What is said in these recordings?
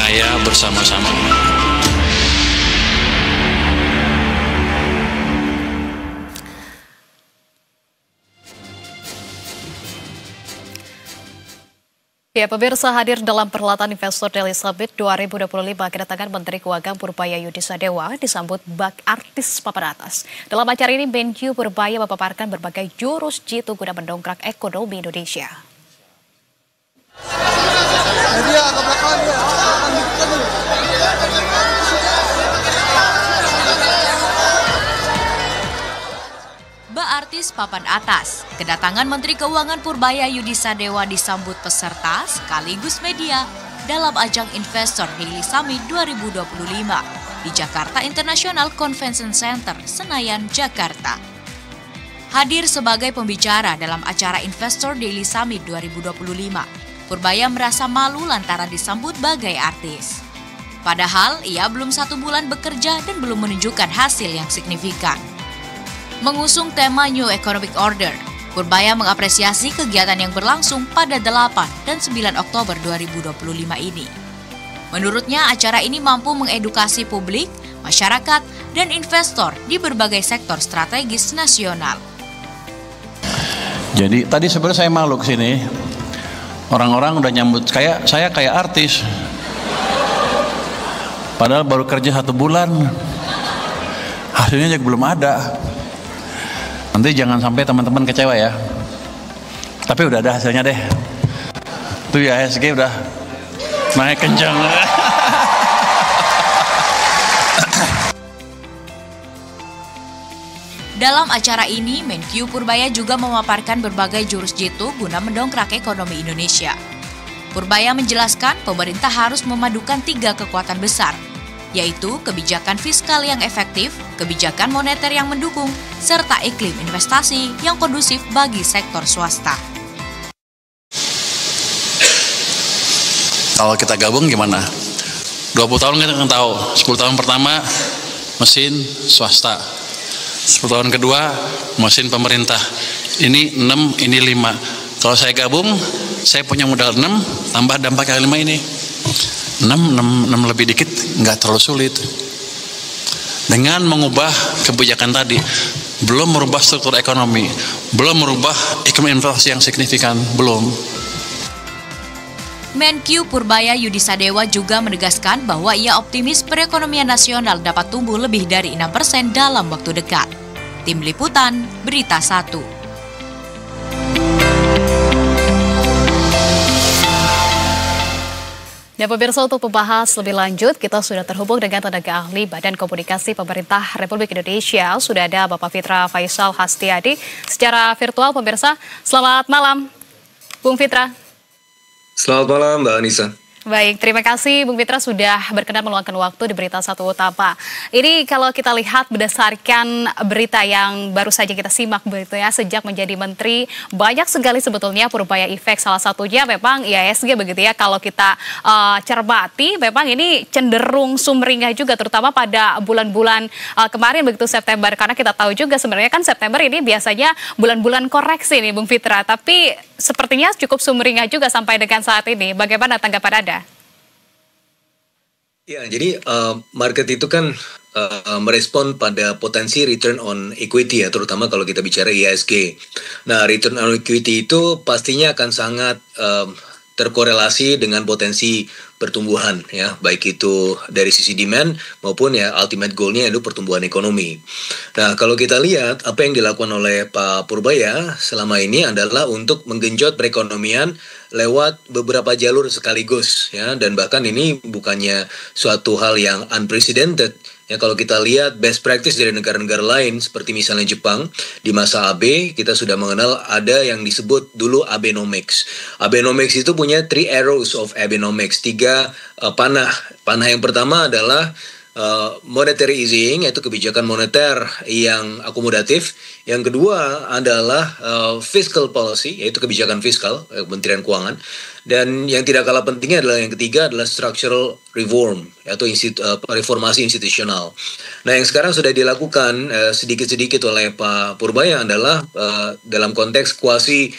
percaya bersama-sama. Ya, pemirsa, hadir dalam perhelatan Investor Daily Summit 2025 kedatangan Menteri Keuangan Purbaya Yudisadewa disambut bak artis papan atas. Dalam acara ini, Menkyu Purbaya memaparkan berbagai jurus jitu guna mendongkrak ekonomi Indonesia. Artis papan atas, kedatangan Menteri Keuangan Purbaya Yudisadewa disambut peserta sekaligus media dalam ajang Investor Daily Summit 2025 di Jakarta International Convention Center, Senayan, Jakarta. Hadir sebagai pembicara dalam acara Investor Daily Summit 2025, Purbaya merasa malu lantaran disambut bagai artis. Padahal ia belum 1 bulan bekerja dan belum menunjukkan hasil yang signifikan. Mengusung tema New Economic Order, Purbaya mengapresiasi kegiatan yang berlangsung pada 8 dan 9 Oktober 2025 ini. Menurutnya, acara ini mampu mengedukasi publik, masyarakat, dan investor di berbagai sektor strategis nasional. Jadi tadi sebenarnya saya malu kesini. Orang-orang udah nyambut saya kayak artis. Padahal baru kerja 1 bulan. Hasilnya juga belum ada. Nanti jangan sampai teman-teman kecewa ya. Tapi udah ada hasilnya deh. Tuh ya, IHSG udah naik kencang. Dalam acara ini, Menkyu Purbaya juga memaparkan berbagai jurus jitu guna mendongkrak ekonomi Indonesia. Purbaya menjelaskan pemerintah harus memadukan 3 kekuatan besar, yaitu kebijakan fiskal yang efektif, kebijakan moneter yang mendukung, serta iklim investasi yang kondusif bagi sektor swasta. Kalau kita gabung gimana? 20 tahun kita akan tahu. 10 tahun pertama mesin swasta, 10 tahun kedua mesin pemerintah. Ini 6, ini 5. Kalau saya gabung, saya punya modal 6, tambah dampak yang 5 ini. 6 lebih dikit, nggak terlalu sulit. Dengan mengubah kebijakan tadi, belum merubah struktur ekonomi, belum merubah iklim investasi yang signifikan, belum. Menkyu Purbaya Yudisadewa juga menegaskan bahwa ia optimis perekonomian nasional dapat tumbuh lebih dari 6% dalam waktu dekat. Tim Liputan, Berita 1. Dan pemirsa, untuk membahas lebih lanjut, kita sudah terhubung dengan tenaga ahli Badan Komunikasi Pemerintah Republik Indonesia. Sudah ada Bapak Fitra Faisal Hastiadi secara virtual, pemirsa. Selamat malam, Bung Fitra. Selamat malam, Mbak Anissa. Baik, terima kasih Bung Fitra sudah berkenan meluangkan waktu di Berita 1 Utama. Ini kalau kita lihat berdasarkan berita yang baru saja kita simak begitu ya, sejak menjadi menteri banyak sekali sebetulnya Purbaya efek, salah satunya memang IHSG begitu ya. Kalau kita cermati memang ini cenderung sumringah juga, terutama pada bulan-bulan kemarin begitu, September, karena kita tahu juga sebenarnya kan September ini biasanya bulan-bulan koreksi nih Bung Fitra, tapi sepertinya cukup sumringah juga sampai dengan saat ini. Bagaimana tanggapan Anda? Ya, jadi market itu kan merespon pada potensi return on equity ya, terutama kalau kita bicara IHSG. Nah, return on equity itu pastinya akan sangat terkorelasi dengan potensi pertumbuhan ya, baik itu dari sisi demand maupun ya ultimate goalnya itu pertumbuhan ekonomi. Nah, kalau kita lihat apa yang dilakukan oleh Pak Purbaya selama ini adalah untuk menggenjot perekonomian lewat beberapa jalur sekaligus ya, dan bahkan ini bukannya suatu hal yang unprecedented ya. Kalau kita lihat best practice dari negara-negara lain seperti misalnya Jepang, di masa AB kita sudah mengenal ada yang disebut dulu Abenomics. Abenomics itu punya 3 arrows of Abenomics, 3 panah. Panah yang pertama adalah monetary easing, yaitu kebijakan moneter yang akomodatif. Yang kedua adalah fiscal policy, yaitu kebijakan fiskal, Kementerian Keuangan. Dan yang tidak kalah pentingnya adalah yang ketiga adalah structural reform, yaitu reformasi institusional. Nah, yang sekarang sudah dilakukan sedikit-sedikit oleh Pak Purbaya adalah dalam konteks quasi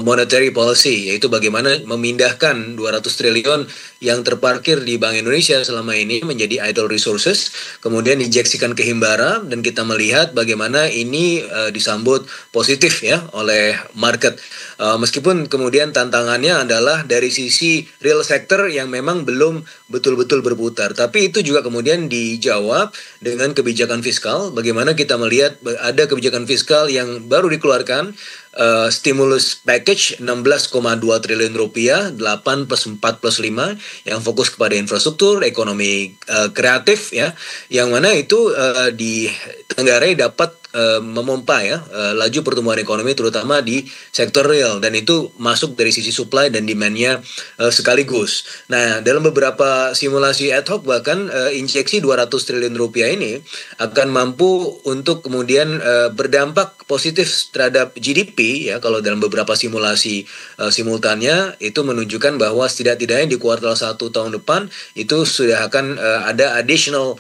monetary policy, yaitu bagaimana memindahkan 200 triliun yang terparkir di Bank Indonesia selama ini menjadi idle resources, kemudian diinjeksikan ke Himbara, dan kita melihat bagaimana ini disambut positif ya oleh market. Meskipun kemudian tantangannya adalah dari sisi real sector yang memang belum betul-betul berputar, tapi itu juga kemudian dijawab dengan kebijakan fiskal. Bagaimana kita melihat ada kebijakan fiskal yang baru dikeluarkan, stimulus package 16,2 triliun rupiah, 8 plus 4 plus 5, yang fokus kepada infrastruktur, ekonomi kreatif ya, yang mana itu ditenggarai dapat memompa ya laju pertumbuhan ekonomi terutama di sektor real, dan itu masuk dari sisi supply dan demand-nya sekaligus. Nah, dalam beberapa simulasi ad hoc bahkan injeksi 200 triliun rupiah ini akan mampu untuk kemudian berdampak positif terhadap GDP ya, kalau dalam beberapa simulasi simultannya itu menunjukkan bahwa setidak-tidaknya di kuartal 1 tahun depan itu sudah akan ada additional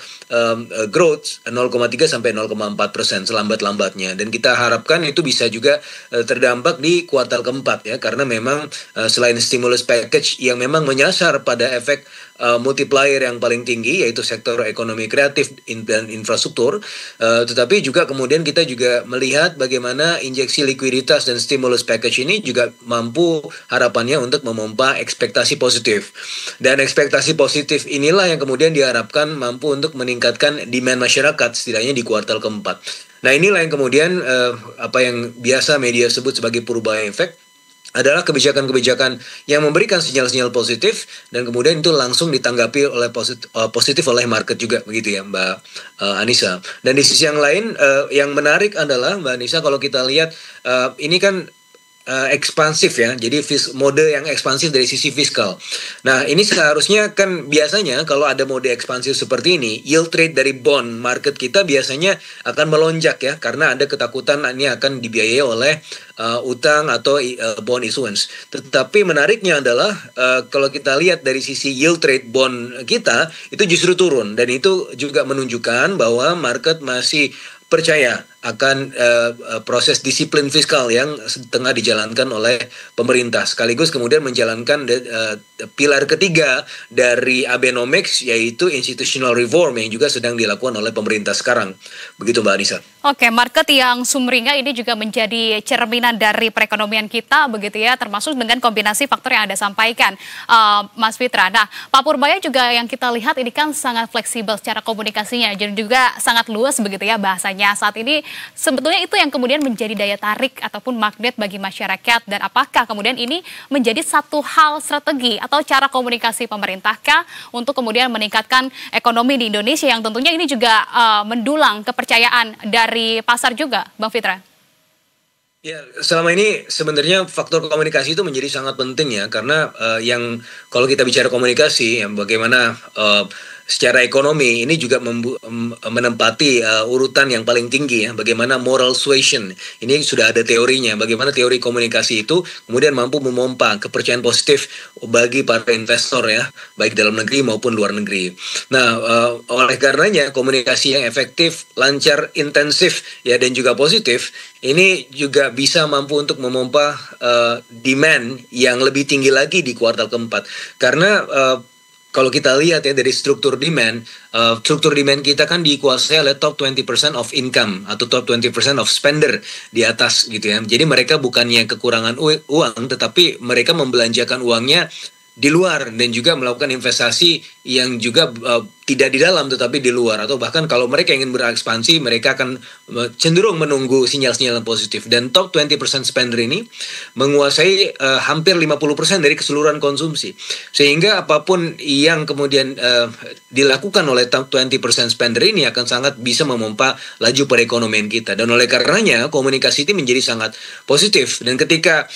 growth 0,3 sampai 0,4% lambat-lambatnya, dan kita harapkan itu bisa juga terdampak di kuartal keempat ya, karena memang selain stimulus package yang memang menyasar pada efek multiplier yang paling tinggi yaitu sektor ekonomi kreatif dan infrastruktur, tetapi juga kemudian kita juga melihat bagaimana injeksi likuiditas dan stimulus package ini juga mampu harapannya untuk memompa ekspektasi positif, dan ekspektasi positif inilah yang kemudian diharapkan mampu untuk meningkatkan demand masyarakat setidaknya di kuartal keempat. Nah, inilah yang kemudian apa yang biasa media sebut sebagai Purbaya Effect, adalah kebijakan-kebijakan yang memberikan sinyal-sinyal positif dan kemudian itu langsung ditanggapi oleh positif oleh market juga, begitu ya Mbak Anissa. Dan di sisi yang lain yang menarik adalah Mbak Anissa, kalau kita lihat ini kan ekspansif ya, jadi mode yang ekspansif dari sisi fiskal. Nah, ini seharusnya kan biasanya kalau ada mode ekspansif seperti ini, yield rate dari bond market kita biasanya akan melonjak ya, karena ada ketakutan ini akan dibiayai oleh utang atau bond issuance. Tetapi menariknya adalah kalau kita lihat dari sisi yield rate bond kita itu justru turun, dan itu juga menunjukkan bahwa market masih percaya akan proses disiplin fiskal yang tengah dijalankan oleh pemerintah, sekaligus kemudian menjalankan pilar ketiga dari Abenomics, yaitu institutional reform yang juga sedang dilakukan oleh pemerintah sekarang. Begitu Mbak Anissa. Oke, market yang sumringah ini juga menjadi cerminan dari perekonomian kita, begitu ya, termasuk dengan kombinasi faktor yang Anda sampaikan, Mas Fitra. Nah, Pak Purbaya juga yang kita lihat ini kan sangat fleksibel secara komunikasinya, dan juga sangat luas begitu ya bahasanya. Saat ini sebetulnya itu yang kemudian menjadi daya tarik ataupun magnet bagi masyarakat, dan apakah kemudian ini menjadi satu hal strategi atau cara komunikasi pemerintahkah untuk kemudian meningkatkan ekonomi di Indonesia yang tentunya ini juga mendulang kepercayaan dari pasar juga, Bang Fitra? Ya, selama ini sebenarnya faktor komunikasi itu menjadi sangat penting ya, karena yang kalau kita bicara komunikasi, yang bagaimana secara ekonomi ini juga menempati urutan yang paling tinggi ya, bagaimana moral suasion. Ini sudah ada teorinya, bagaimana teori komunikasi itu kemudian mampu memompa kepercayaan positif bagi para investor ya, baik dalam negeri maupun luar negeri. Nah, oleh karenanya komunikasi yang efektif, lancar, intensif ya, dan juga positif, ini juga bisa mampu untuk memompa demand yang lebih tinggi lagi di kuartal keempat. Karena kalau kita lihat ya dari struktur demand kita kan dikuasai oleh top 20% of income atau top 20% of spender di atas gitu ya. Jadi mereka bukannya kekurangan uang, tetapi mereka membelanjakan uangnya di luar dan juga melakukan investasi yang juga tidak di dalam tetapi di luar, atau bahkan kalau mereka ingin berekspansi mereka akan cenderung menunggu sinyal-sinyal yang positif. Dan top 20% spender ini menguasai hampir 50% dari keseluruhan konsumsi, sehingga apapun yang kemudian dilakukan oleh top 20% spender ini akan sangat bisa memompa laju perekonomian kita. Dan oleh karenanya komunikasi ini menjadi sangat positif, dan ketika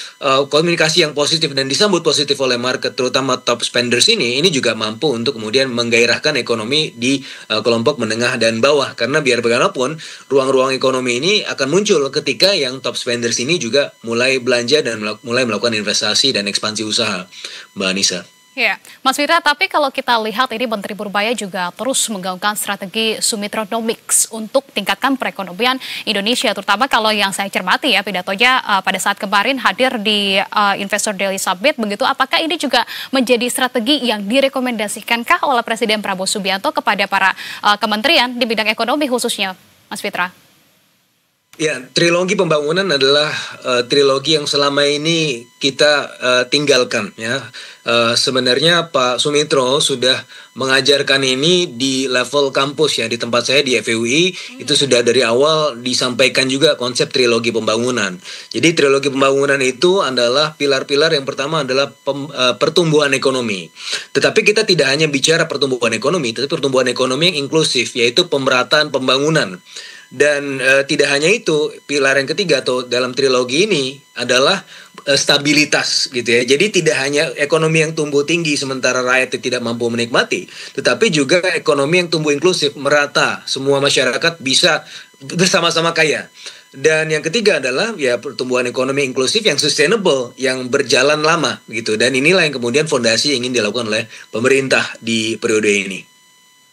komunikasi yang positif dan disambut positif oleh market terutama top spenders ini juga mampu untuk kemudian menggairahkan ekonomi di kelompok menengah dan bawah, karena biar bagaimanapun ruang-ruang ekonomi ini akan muncul ketika yang top spenders ini juga mulai belanja dan mulai melakukan investasi dan ekspansi usaha, Mbak Anissa. Ya, Mas Fitra, tapi kalau kita lihat ini Menteri Purbaya juga terus menggaungkan strategi Sumitronomics untuk tingkatkan perekonomian Indonesia, terutama kalau yang saya cermati ya pidatonya pada saat kemarin hadir di Investor Daily Summit, begitu apakah ini juga menjadi strategi yang direkomendasikankah oleh Presiden Prabowo Subianto kepada para kementerian di bidang ekonomi khususnya, Mas Fitra? Ya, trilogi pembangunan adalah trilogi yang selama ini kita tinggalkan ya. Sebenarnya Pak Sumitro sudah mengajarkan ini di level kampus ya, di tempat saya di FEUI itu sudah dari awal disampaikan juga konsep trilogi pembangunan. Jadi trilogi pembangunan itu adalah pilar-pilar yang pertama adalah pertumbuhan ekonomi. Tetapi kita tidak hanya bicara pertumbuhan ekonomi, tetapi pertumbuhan ekonomi yang inklusif, yaitu pemerataan pembangunan. Dan tidak hanya itu, pilar yang ketiga atau dalam trilogi ini adalah stabilitas gitu ya. Jadi tidak hanya ekonomi yang tumbuh tinggi sementara rakyat tidak mampu menikmati, tetapi juga ekonomi yang tumbuh inklusif, merata, semua masyarakat bisa bersama-sama kaya. Dan yang ketiga adalah ya pertumbuhan ekonomi inklusif yang sustainable, yang berjalan lama gitu. Dan inilah yang kemudian fondasi yang ingin dilakukan oleh pemerintah di periode ini.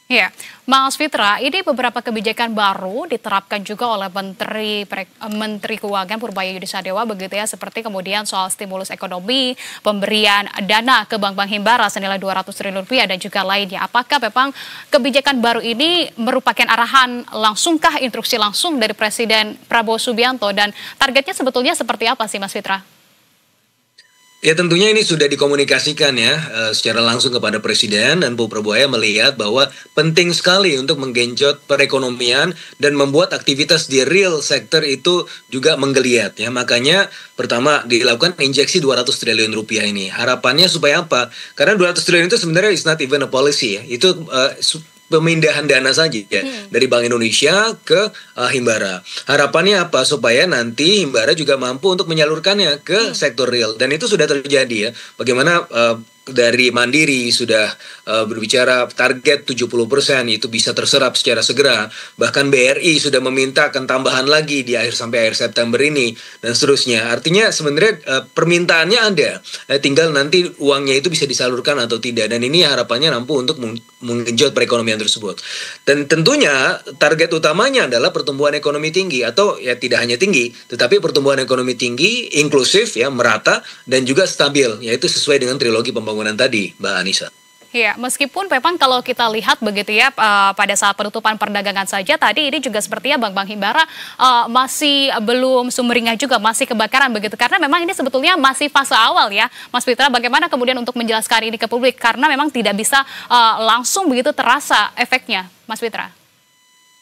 Ya, Mas Fitra, ini beberapa kebijakan baru diterapkan juga oleh Menteri Keuangan Purbaya Yudisadewa begitu ya, seperti kemudian soal stimulus ekonomi, pemberian dana ke bank-bank himbara senilai 200 triliun rupiah dan juga lainnya. Apakah memang kebijakan baru ini merupakan arahan langsungkah, instruksi langsung dari Presiden Prabowo Subianto, dan targetnya sebetulnya seperti apa sih Mas Fitra? Ya tentunya ini sudah dikomunikasikan ya secara langsung kepada Presiden, dan Bu Purbaya melihat bahwa penting sekali untuk menggenjot perekonomian dan membuat aktivitas di real sector itu juga menggeliat ya. Makanya pertama dilakukan injeksi 200 triliun rupiah ini. Harapannya supaya apa? Karena 200 triliun itu sebenarnya is not even a policy ya. Itu pemindahan dana saja ya, dari Bank Indonesia ke Himbara. Harapannya apa? Supaya nanti Himbara juga mampu untuk menyalurkannya ke sektor real. Dan itu sudah terjadi ya. Bagaimana dari Mandiri sudah berbicara target 70% itu bisa terserap secara segera. Bahkan BRI sudah meminta akan tambahan lagi di sampai akhir September ini dan seterusnya. Artinya sebenarnya permintaannya ada, tinggal nanti uangnya itu bisa disalurkan atau tidak. Dan ini harapannya mampu untuk menggenjot perekonomian tersebut. Dan tentunya target utamanya adalah pertumbuhan ekonomi tinggi, atau ya tidak hanya tinggi, tetapi pertumbuhan ekonomi tinggi, inklusif ya, merata dan juga stabil, yaitu sesuai dengan trilogi pembangunan tadi, Mbak Anissa. Ya, meskipun memang kalau kita lihat begitu ya pada saat penutupan perdagangan saja tadi ini juga sepertinya bank-bank himbara masih belum sumringah juga, masih kebakaran begitu, karena memang ini sebetulnya masih fase awal ya, Mas Fitra. Bagaimana kemudian untuk menjelaskan ini ke publik, karena memang tidak bisa langsung begitu terasa efeknya, Mas Fitra?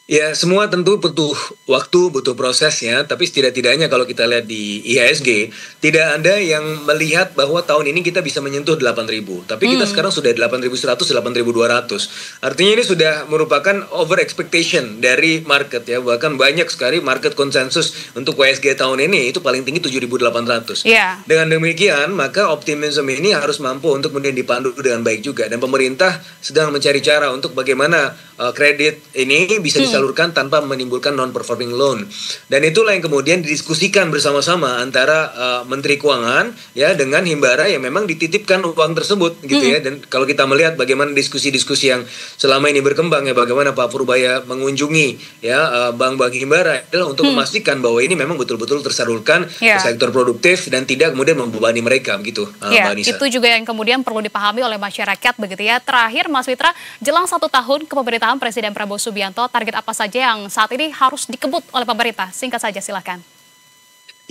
Ya, semua tentu butuh waktu, butuh proses ya. Tapi setidak-tidaknya kalau kita lihat di IHSG, tidak ada yang melihat bahwa tahun ini kita bisa menyentuh 8.000. Tapi kita sekarang sudah 8.100, 8.200. Artinya ini sudah merupakan over expectation dari market ya. Bahkan banyak sekali market konsensus untuk IHSG tahun ini itu paling tinggi 7.800. Yeah. Dengan demikian, maka optimisme ini harus mampu untuk kemudian dipandu dengan baik juga. Dan pemerintah sedang mencari cara untuk bagaimana kredit ini bisa disalurkan tanpa menimbulkan non-performing loan. Dan itulah yang kemudian didiskusikan bersama-sama antara Menteri Keuangan ya dengan Himbara yang memang dititipkan uang tersebut gitu ya. Dan kalau kita melihat bagaimana diskusi-diskusi yang selama ini berkembang ya, bagaimana Pak Purbaya mengunjungi ya bank-bank Himbara adalah untuk memastikan bahwa ini memang betul-betul tersalurkan ke sektor produktif dan tidak kemudian membebani mereka begitu. Mbak Anissa. Itu juga yang kemudian perlu dipahami oleh masyarakat begitu ya. Terakhir Mas Fitra, jelang 1 tahun kepemerintahan Presiden Prabowo Subianto, target apa saja yang saat ini harus dikebut oleh pemerintah? Singkat saja, silakan.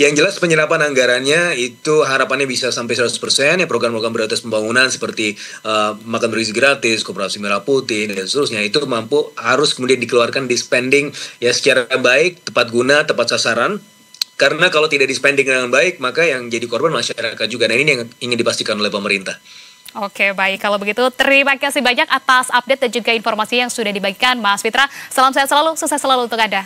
Yang jelas penyerapan anggarannya itu harapannya bisa sampai 100% ya. Program-program prioritas pembangunan seperti makan bergizi gratis, koperasi merah putih dan seterusnya itu harus kemudian dikeluarkan di spending ya secara baik, tepat guna, tepat sasaran. Karena kalau tidak di spending dengan baik, maka yang jadi korban masyarakat juga. Dan ini yang ingin dipastikan oleh pemerintah. Oke, baik. Kalau begitu, terima kasih banyak atas update dan juga informasi yang sudah dibagikan, Mas Fitra. Salam sehat selalu, sukses selalu untuk Anda.